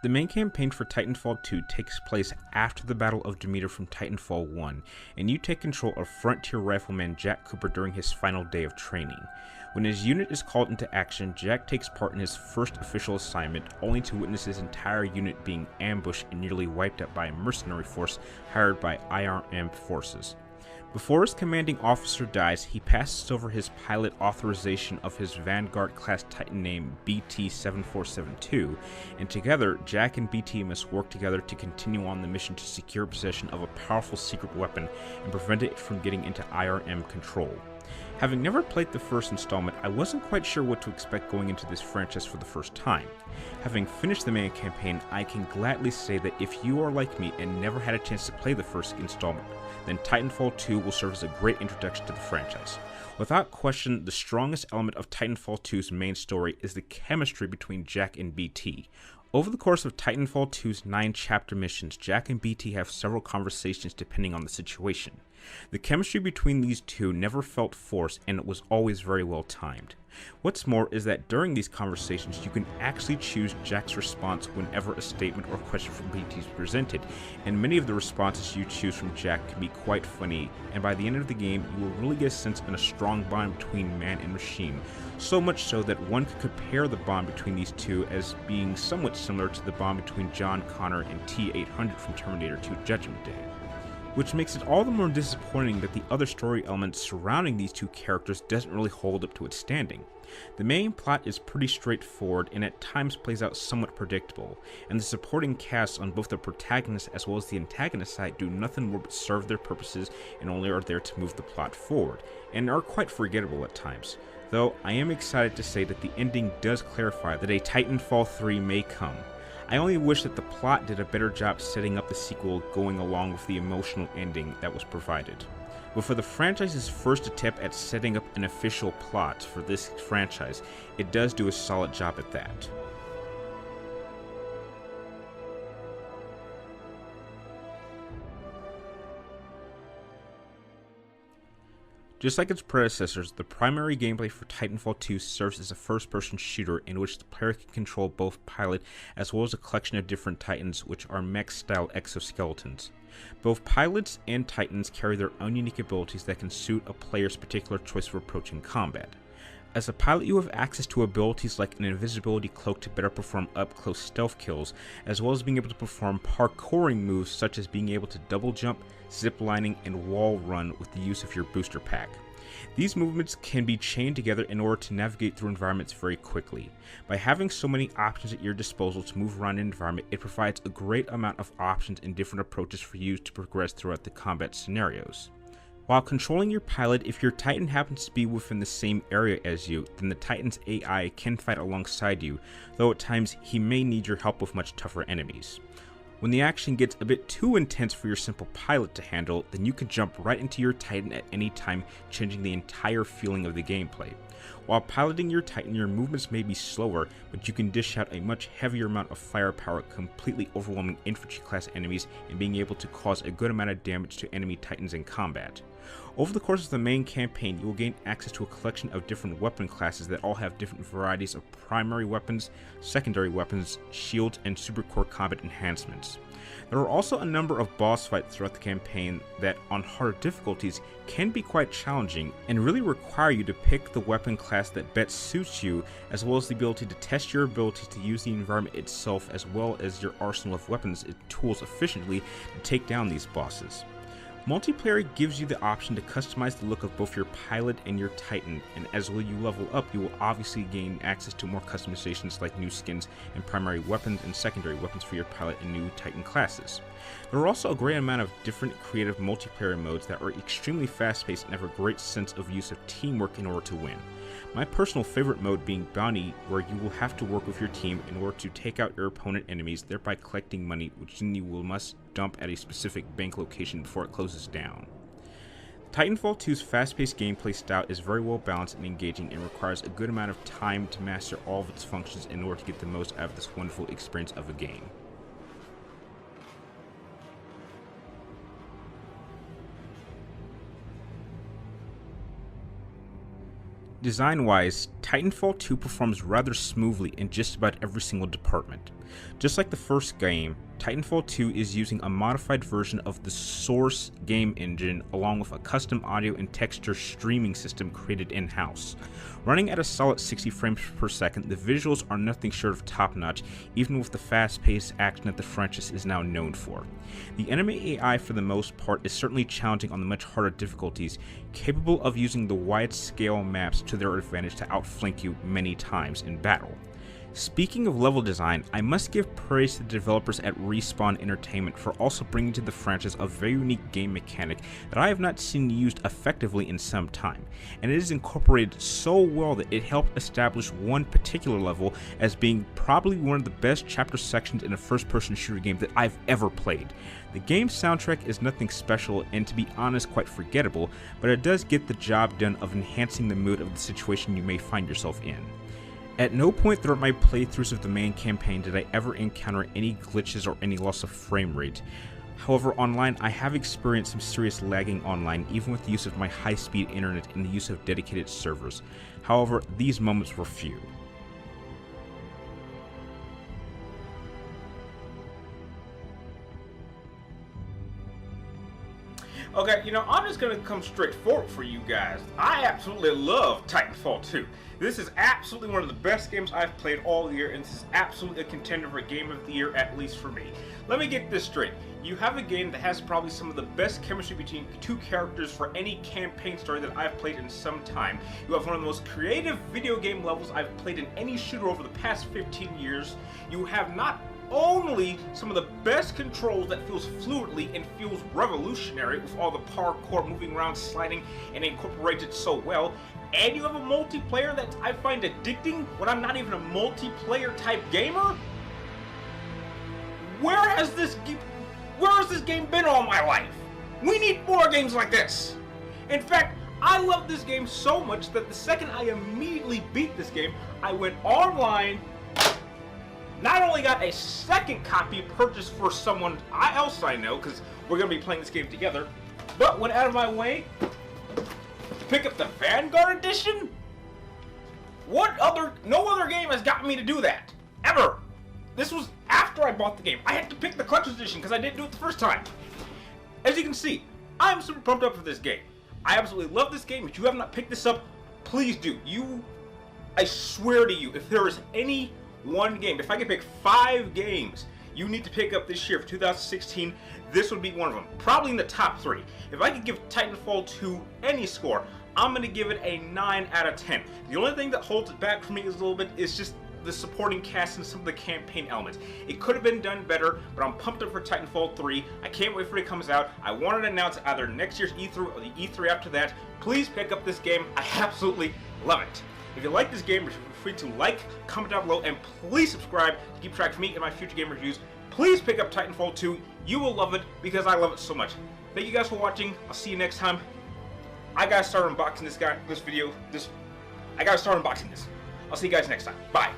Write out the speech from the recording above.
The main campaign for Titanfall 2 takes place after the Battle of Demeter from Titanfall 1, and you take control of Frontier Rifleman Jack Cooper during his final day of training. When his unit is called into action, Jack takes part in his first official assignment, only to witness his entire unit being ambushed and nearly wiped out by a mercenary force hired by IRM forces. Before his commanding officer dies, he passes over his pilot authorization of his Vanguard-class Titan named BT-7472, and together, Jack and BT must work together to continue on the mission to secure possession of a powerful secret weapon and prevent it from getting into IRM control. Having never played the first installment, I wasn't quite sure what to expect going into this franchise for the first time. Having finished the main campaign, I can gladly say that if you are like me and never had a chance to play the first installment, then Titanfall 2 will serve as a great introduction to the franchise. Without question, the strongest element of Titanfall 2's main story is the chemistry between Jack and BT. Over the course of Titanfall 2's 9-chapter missions, Jack and BT have several conversations depending on the situation. The chemistry between these two never felt forced, and it was always very well timed. What's more is that during these conversations, you can actually choose Jack's response whenever a statement or question from BT is presented, and many of the responses you choose from Jack can be quite funny, and by the end of the game, you will really get a sense of a strong bond between man and machine, so much so that one could compare the bond between these two as being somewhat similar to the bond between John Connor and T-800 from Terminator 2 Judgment Day. Which makes it all the more disappointing that the other story elements surrounding these two characters doesn't really hold up to its standing. The main plot is pretty straightforward and at times plays out somewhat predictable, and the supporting casts on both the protagonist as well as the antagonist side do nothing more but serve their purposes and only are there to move the plot forward, and are quite forgettable at times. Though I am excited to say that the ending does clarify that a Titanfall 3 may come. I only wish that the plot did a better job setting up the sequel going along with the emotional ending that was provided. But for the franchise's first attempt at setting up an official plot for this franchise, it does do a solid job at that. Just like its predecessors, the primary gameplay for Titanfall 2 serves as a first-person shooter in which the player can control both pilot as well as a collection of different Titans, which are mech-style exoskeletons. Both pilots and Titans carry their own unique abilities that can suit a player's particular choice for approaching combat. As a pilot, you have access to abilities like an invisibility cloak to better perform up-close stealth kills, as well as being able to perform parkouring moves such as being able to double jump, ziplining, and wall run with the use of your booster pack. These movements can be chained together in order to navigate through environments very quickly. By having so many options at your disposal to move around an environment, it provides a great amount of options and different approaches for you to progress throughout the combat scenarios. While controlling your pilot, if your Titan happens to be within the same area as you, then the Titan's AI can fight alongside you, though at times he may need your help with much tougher enemies. When the action gets a bit too intense for your simple pilot to handle, then you can jump right into your Titan at any time, changing the entire feeling of the gameplay. While piloting your Titan, your movements may be slower, but you can dish out a much heavier amount of firepower, completely overwhelming infantry class enemies and being able to cause a good amount of damage to enemy Titans in combat. Over the course of the main campaign, you will gain access to a collection of different weapon classes that all have different varieties of primary weapons, secondary weapons, shields, and supercore combat enhancements. There are also a number of boss fights throughout the campaign that, on harder difficulties, can be quite challenging and really require you to pick the weapon class that best suits you, as well as the ability to test your ability to use the environment itself as well as your arsenal of weapons and tools efficiently to take down these bosses. Multiplayer gives you the option to customize the look of both your pilot and your Titan, and as you level up, you will obviously gain access to more customizations like new skins and primary weapons and secondary weapons for your pilot and new Titan classes. There are also a great amount of different creative multiplayer modes that are extremely fast-paced and have a great sense of use of teamwork in order to win. My personal favorite mode being Bounty, where you will have to work with your team in order to take out your opponent enemies, thereby collecting money, which then you will must dump at a specific bank location before it closes down. Titanfall 2's fast-paced gameplay style is very well balanced and engaging and requires a good amount of time to master all of its functions in order to get the most out of this wonderful experience of a game. Design-wise, Titanfall 2 performs rather smoothly in just about every single department. Just like the first game, Titanfall 2 is using a modified version of the source game engine along with a custom audio and texture streaming system created in-house. Running at a solid 60 frames per second, the visuals are nothing short of top-notch, even with the fast-paced action that the franchise is now known for. The enemy AI for the most part is certainly challenging on the much harder difficulties, capable of using the wide-scale maps to their advantage to outflank you many times in battle. Speaking of level design, I must give praise to the developers at Respawn Entertainment for also bringing to the franchise a very unique game mechanic that I have not seen used effectively in some time, and it is incorporated so well that it helped establish one particular level as being probably one of the best chapter sections in a first-person shooter game that I've ever played. The game's soundtrack is nothing special and, to be honest, quite forgettable, but it does get the job done of enhancing the mood of the situation you may find yourself in. At no point throughout my playthroughs of the main campaign did I ever encounter any glitches or any loss of frame rate. However, online I have experienced some serious lagging online, even with the use of my high-speed internet and the use of dedicated servers. However, these moments were few. Okay, I'm just gonna come straight forward for you guys. I absolutely love Titanfall 2. This is absolutely one of the best games I've played all year, and this is absolutely a contender for Game of the Year, at least for me. Let me get this straight. You have a game that has probably some of the best chemistry between two characters for any campaign story that I've played in some time. You have one of the most creative video game levels I've played in any shooter over the past 15 years. You have not only some of the best controls that feels fluidly and feels revolutionary with all the parkour, moving around, sliding, and incorporated so well, and you have a multiplayer that I find addicting when I'm not even a multiplayer type gamer. Where has this game been all my life? We need more games like this. In fact, I love this game so much that the second I immediately beat this game, I went online, not only got a second copy purchased for someone else I know, because we're going to be playing this game together, but went out of my way to pick up the Vanguard Edition? No other game has gotten me to do that, ever. This was after I bought the game. I had to pick the Collector's Edition because I didn't do it the first time. As you can see, I'm super pumped up for this game. I absolutely love this game. If you have not picked this up, please do. I swear to you, if there is any one game, if I could pick 5 games you need to pick up this year for 2016, this would be one of them. Probably in the top 3. If I could give Titanfall 2 any score, I'm going to give it a 9 out of 10. The only thing that holds it back for me is a little bit is just the supporting cast and some of the campaign elements. It could have been done better, but I'm pumped up for Titanfall 3. I can't wait for it comes out. I want it announced either next year's E3 or the E3 after that. Please pick up this game. I absolutely love it. If you like this game, feel free to like, comment down below, and please subscribe to keep track of me and my future game reviews. Please pick up Titanfall 2. You will love it because I love it so much. Thank you guys for watching. I'll see you next time. I gotta start unboxing this video. I gotta start unboxing this. I'll see you guys next time. Bye.